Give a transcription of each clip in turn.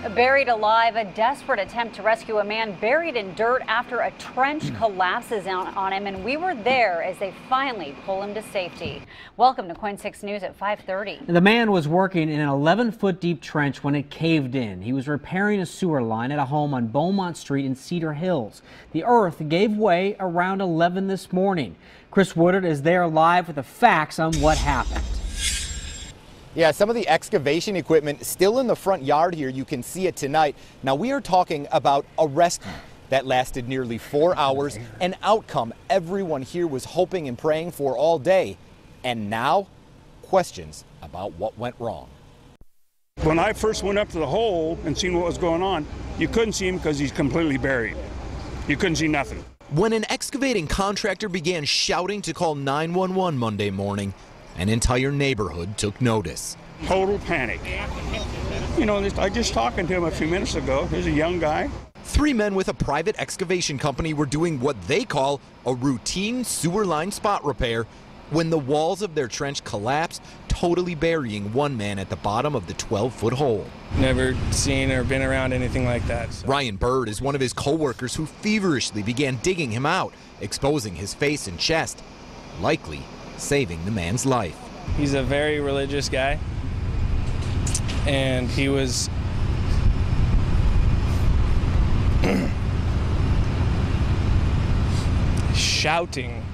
Buried alive, a desperate attempt to rescue a man buried in dirt after a trench collapses on him, and we were there as they finally pull him to safety. Welcome to KOIN 6 News at 5:30. The man was working in an 11-foot deep trench when it caved in. He was repairing a sewer line at a home on Beaumont Street in Cedar Hills. The earth gave way around 11 this morning. Chris Woodard is there live with the facts on what happened. Yeah, some of the excavation equipment still in the front yard here. You can see it tonight. Now, we are talking about a rescue that lasted nearly 4 hours, an outcome everyone here was hoping and praying for all day. And now, questions about what went wrong. When I first went up to the hole and seen what was going on, you couldn't see him because he's completely buried. You couldn't see nothing. When an excavating contractor began shouting to call 911 Monday morning, an entire neighborhood took notice. Total panic. You know, I just talking to him a few minutes ago. He's a young guy. 3 men with a private excavation company were doing what they call a routine sewer line spot repair when the walls of their trench collapsed, totally burying one man at the bottom of the 12-foot hole. Never seen or been around anything like that. So. Ryan Bird is one of his co-workers who feverishly began digging him out, exposing his face and chest, likely saving the man's life. He's a very religious guy, and he was shouting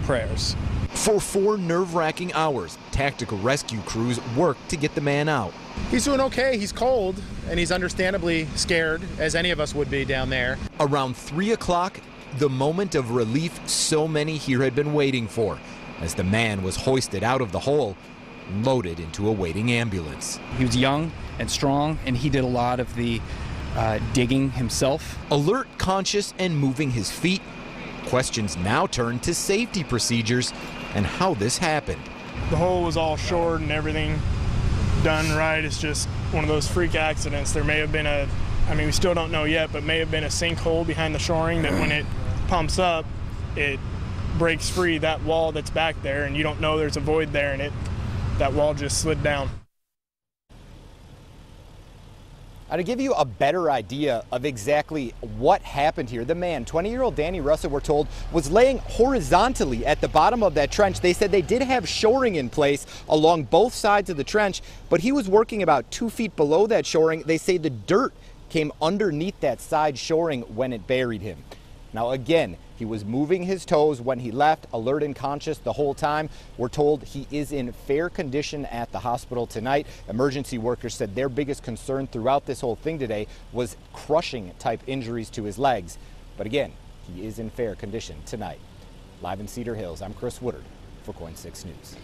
prayers. For 4 nerve-wracking hours, tactical rescue crews worked to get the man out. He's doing okay. He's cold, and he's understandably scared, as any of us would be down there. Around 3 o'clock, the moment of relief so many here had been waiting for, as the man was hoisted out of the hole and loaded into a waiting ambulance. He was young and strong, and he did a lot of the digging himself. Alert, conscious, and moving his feet, questions now turn to safety procedures and how this happened. The hole was all shored and everything done right. It's just one of those freak accidents. There may have been we still don't know yet, but may have been a sinkhole behind the shoring that when it pumps up, it breaks free that wall that's back there, and you don't know there's a void there, and that wall just slid down. Now, to give you a better idea of exactly what happened here, the man, 20-year-old Danny Russell, we're told, was laying horizontally at the bottom of that trench. They said they did have shoring in place along both sides of the trench, but he was working about 2 feet below that shoring. They say the dirt came underneath that side shoring when it buried him. Now, again, he was moving his toes when he left, alert and conscious the whole time. We're told he is in fair condition at the hospital tonight. Emergency workers said their biggest concern throughout this whole thing today was crushing type injuries to his legs. But again, he is in fair condition tonight. Live in Cedar Hills, I'm Chris Woodard for KOIN 6 News.